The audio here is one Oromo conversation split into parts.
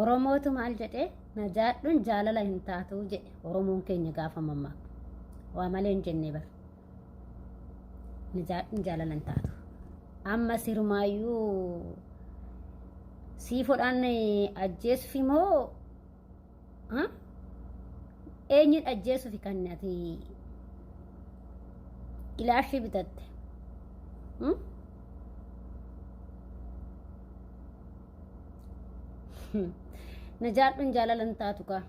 Oromootu maal jedhee najaadhuun jaalala hin taatu jedhe Oromoon keenya gaafa mammaaktu. Waa malee hin jennee bara. Najaadhuun jaalala hin taatu. Amma sirmaayyuu siifoodhaan ajjeesuuf immoo eenyuun ajjeesuuf kan ati ilaashii bitatte? Najaadhuun jaalala hin taatu kaa.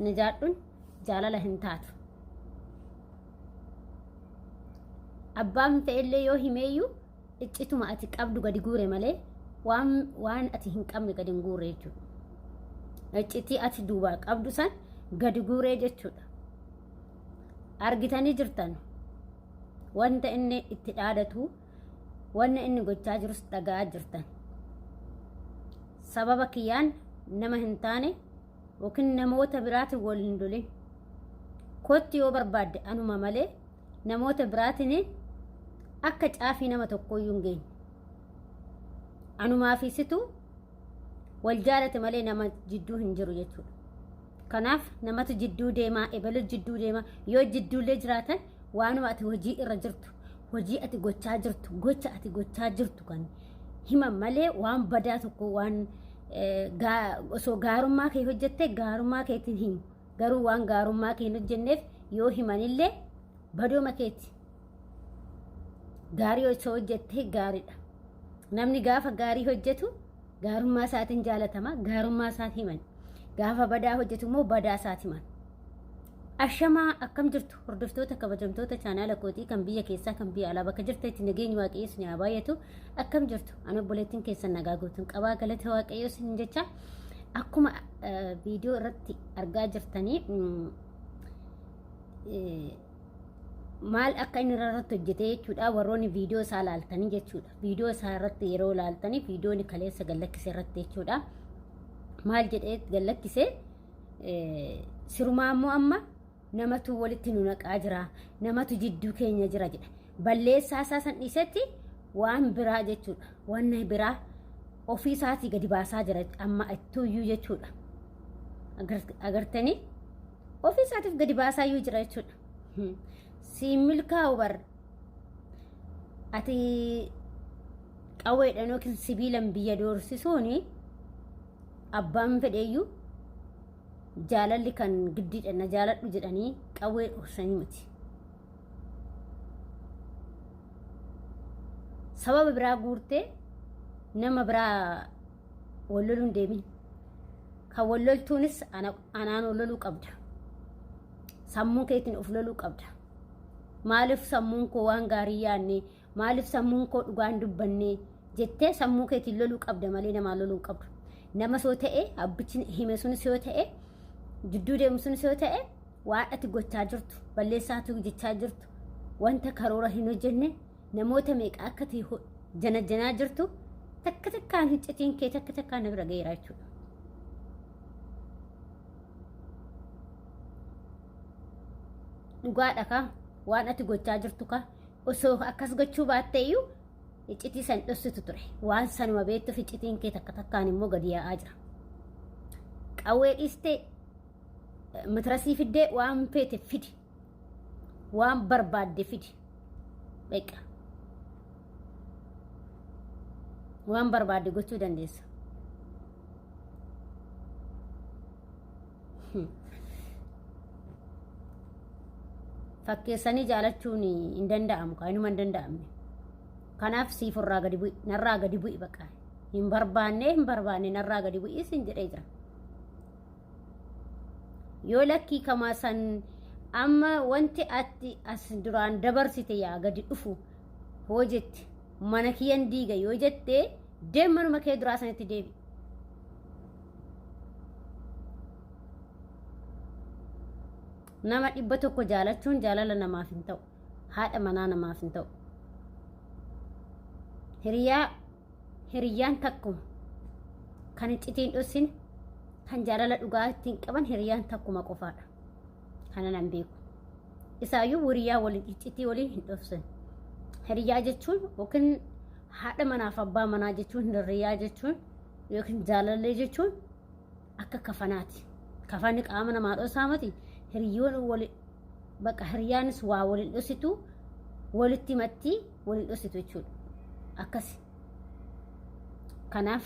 Najaadhuun jaalala hin taatu. Abbaan fe'ellee yoo himeeyyuu iccituma ati qabdu gadi guure malee waan ati hin qabne gadi hin guure jechuudha. Iccitii ati duubaa qabdu san gadi guuree jechuudha. Argitanii jirtan wanta inni itti dhaadatu wanna inni gochaa jirus dhagaa jirtan. Sababa kiyyaan nama hin taane yookiin namoota biraatiin wal hin lolin. Kotti yoo barbaadde anuma malee namoota biraatiin akka caafii nama tokkoyyuu hin geenye. Anumaa fi situ wal jaalate malee nama jidduu hin jiru jechuudha. Kanaaf namatu jidduu deemaa ebalu jidduu deemaa yoo jidduullee jiraatan waanuma ati hojii irra jirtu hojii ati gochaa jirtu gocha ati gochaa jirtu kan himan malee waan badaa tokko waan osoo gaarummaa kee hojjette gaarummaa keetiin himu. Garuu waan gaarummaa kee hin hojjenneef yoo himanillee badooma keeti. Gaarii osoo hojjette gaariidha. Namni gaafa gaarii hojjetu gaarummaa isaatiin jaalatama, gaarummaa isaatiin himan. Gaafa badaa hojjetu immoo badaa isaatiin himan. Ashamaa akkam jirtu hordoftoota kabajamtoota chaanaala kootii kan biyya keessaa kan biyya alaa bakka jirtetti nageenyi waaqayyoos ni haa baay'atu. Akkam jirtu ana obboleettiin keessan nagaa gootuun qabaa galata waaqayyoos hin jecha akkuma viidiyoo irratti argaa jirtanii maal akka inni irratti hojjete jechuudha. Warroonni viidiyoo isaa laaltanii jechuudha. Viidiyoo isaa irratti yeroo laaltanii viidiyoon kaleessa gallakkise irratti jechuudha. Maal jedhee gallakkise sirumaa immoo amma namatu walitti nu naqaa jira, namatu jidduu keenya jira jedha. Balleessaa isaa san dhiisetti waan biraa jechuudha. Waan biraa ofii isaatii gadi baasaa jira amma ittuuyyuu jechuudha. Agartanii ofii isaatiif gadi baasaa iyyuu jira jechuudha. Si milkaa'u bar ati qawweedhaan yookiin sibiilan biyya doorsisuuni abbaan fedheeyyuu jaalalli kan giddiidha na jaaladhu jedhanii qawwee dhoksanii miti. Sababa biraa guurtee nama biraa walloluun deemin. Kan walloltuunis anaan walloluu qabda. Sammuu keetiin of loluu qabda. Maaliif sammuun koo waan gaarii yaadne maaliif sammuun koo dhugaan dubbanne jettee sammuu keetiin loluu qabda malee namaa loluu qabdu. Nama soo ta'e abbichi hime sunis yoo ta'e jidduu deemu sunis yoo ta'e waan ati gochaa jirtu balleessaatu jechaa jirtu wanta karoora hin hojjenne namoota meeqa akka ta'e janaa jirtu takka takkaan hiccitiin kee takka takkaan na bira ga'eera jechuudha. Dhugaadha kaa waan ati gochaa jirtu kaa osoo akkas gochuu baatte iyyuu iccitii san dhossitu ture. Waan sanuma beektuuf iccitiin kee takka takkaan immoo gadi yaa'aa jira. Qawwee dhiistee matrasii fiddee waan feete fidi. Waan barbaadde fidi. Beeqa. Waan barbaadde gochuu dandeessa. Fakkeessanii jaalachuun hin danda'amu kaa inuma hin danda'amne. Kanaaf siifurraa gadi bu'i narraa gadi bu'i baqa. Hin barbaanne narraa gadi bu'i sin jedhee jira. Yoo lakkii kamaa san amma wanti ati as duraan dabarsite yaa gadi dhufu hoo jette mana kiyyan diiga yoo jette deemanuma kee duraa sanitti deebi. Nama 100 jaalachuun jaalala namaaf hin ta'u. Haadha manaa namaaf hin ta'u. Hiriyaan takkuma kan iccitiin dhossin kan jaalala dhugaa ittiin qaban hiriyaan takkuma qofaadha. Kana nan beeku. Isaayyuu hiriyaa waliin iccitii waliin hin dhossan. Hiriyaa jechuun yookiin haadha manaaf abbaa manaa jechuun hiriyyaa jechuun yookiin jaalallee jechuun akka kafanaati. Kafanni qaama namaa dhosaa miti. Hiriyoon bakka hiriyaanis waa waliin dhositu walitti matti waliin dhositu jechuudha. Akkasi. Kanaaf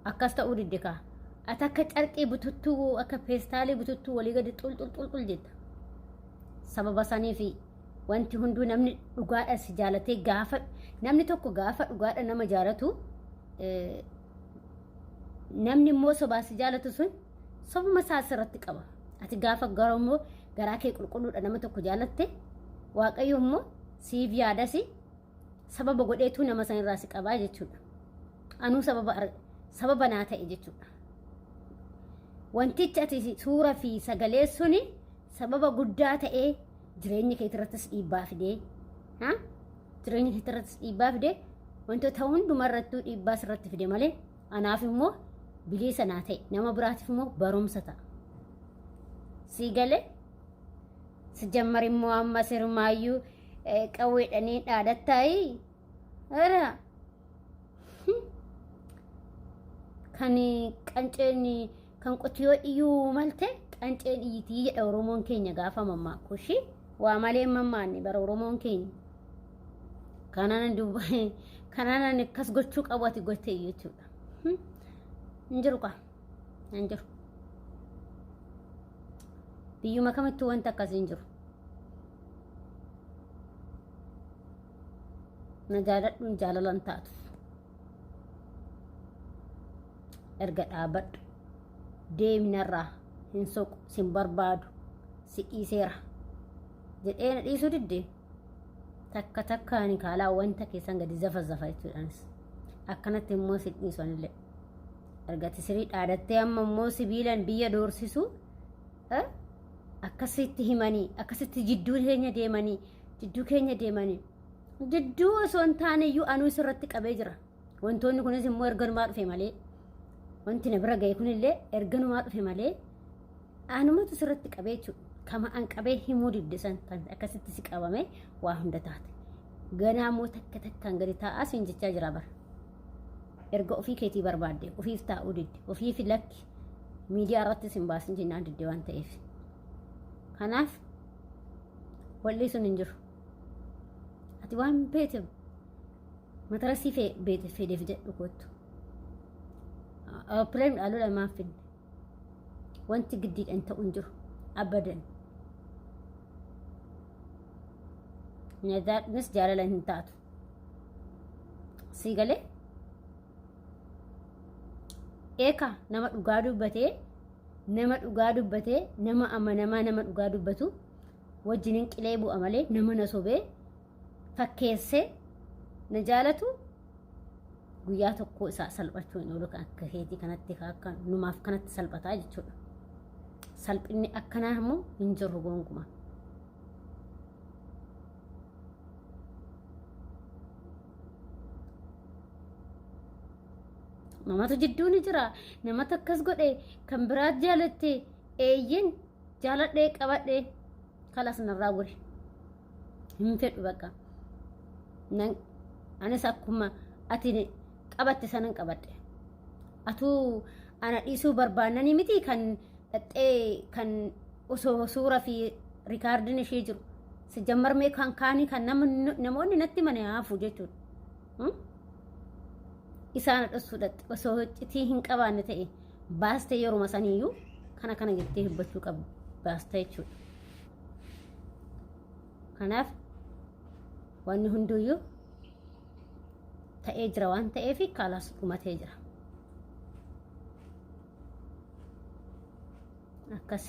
akkas ta'uu didde kaa. Ati akka carqii bututtuu akka peestaalii bututtuu walii gadi xulxul jetta. Sababa saniifi wanti hunduu namni dhugaadha si jaalatee gaafa namni tokko gaafa dhugaadha nama jaalatu namni immoo sobaa si jaalatu sun sobuma isaa asirratti qaba. Ati gaafa garammoo garaa kee qulqulluudha nama tokko jaalatte waaqayyo immoo siif yaadasi sababa godheetu nama sanirraa si qabaa jechuudha. Anuu sababa naa ta'e jechuudha. Wantichi ati suura fi sagalee suni sababa guddaa ta'ee jireenya kee irrattis dhiibbaa fidee jireenya kee irrattis dhiibbaa fidee wantoota hundumarrattuu dhiibbaa sirratti fide malee anaaf immoo bilisa naa ta'e nama biraatiif immoo barumsa ta'a. Sii galee si jammari immoo amma sirmaayyuu qawweedhanii dhaadattaayi ara kan qanceen kan qotiyoo iyyuu malte qanceen iyyitii jedha Oromoon keenya gaafa mammaa kushi waa malee mammaanni bara Oromoon keenya kanaan akkas gochuu qabu ati gottee jechuudha. Hinjiru kaa hinjiru biyyuma kamittu wanta akkas hinjiru. Na jaaladhuun jaalalan taatu erga dhaabadhu deeminarraa hin soqu sin barbaadu si dhiiseera jedhee na dhiisuu didde takka takkaani kaalaa wanta keessan gadi zafa jechuudhaanis akkanatti immoo si dhiisanillee ergati sirii dhaadattee amma immoo sibiilan biyya doorsisu akkasitti himanii akkasitti jidduu keenya deemanii jidduu osoo hin taane iyyuu anuu sirratti qabee jira. Wantoonni kunis immoo erganumaa dhufe malee wanti na bira ga'e kunillee erganumaa dhufe malee anumatu sirratti qabee jechuudha. Kama an qabee himuu diddisan kan akkasitti si qabame waa hunda taate. Ganaa immoo takka takkaan gadi taa'aa siin jechaa jira bara. Erga ofii keetii barbaadde ofiif taa'uu didde ofiif lakki miidiyaa irratti sin baasin jennaan didde waan ta'eef. Kanaaf walli sun hin jiru. Ati waan beete matarasii beete fedeef jedhu kottu. Pireem dhaaluudha maaf finne. Wanti giddiidhaan ta'u hin jiru. Abadan. Nyaatanis jaalala hin taatu. Sii galee eeka nama dhugaa dubbatee nama amanamaa nama dhugaa dubbatu wajjiniin qilee bu'a malee nama na sobee fakkeessee na jaalatu guyyaa tokko isaa salphachuu hin oolu akka keetii kanatti akka numaaf kanatti salphataa jechuudha. Salphinni akkanaa immoo hin jirru gonkumaa. Namatu jidduu ni jira. Namatu akkas godhe kan biraat jaalatte eeyyin jaaladhee qabadhee kalas narraa gore. Hin fedhu bakka. Anis akkuma ati qabatte sanan qabadhe. Atuu ana dhiisuu barbaannanii miti kan dhaxxee kan osoo suura fi rikaardiin ishee jiru. Si jammarmee kan kaanii kan namoonni natti mana haafu jechuudha. Isaan dhassuudhaatti osoo hojjetii hin qabaanne ta'e baastee yeruma saniyyuu kana jettee hibbachuu qabu baastee jechuudha. Kanaaf wanni hunduyyuu ta'ee jira waan ta'eef kaalaas dhumatee jira. Akkas.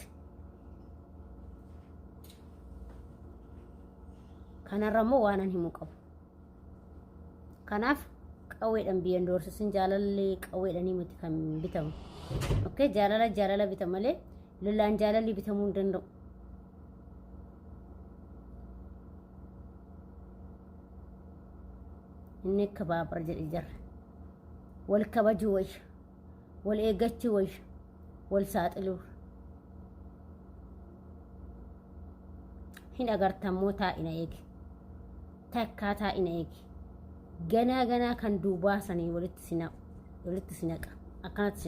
Kanarra immoo waan an himuu qabu. Kanaaf qawweedhaan biyyan doorsisin jaalallee qawweedhaanii miti kan bitamu. Okay, jaalala bitama malee lolaan jaalalli bitamuu hin danda'u. Inni akka baabara jedhe jarra. Wal kabajuu wayya, wal eeggachuu wayya, wal saaxiluu. Hin agartammoo taa'ina eegi. Takkaa taa'ina eegi. Ganaa kan duubaa sanii walitti sinaqa. akkanatti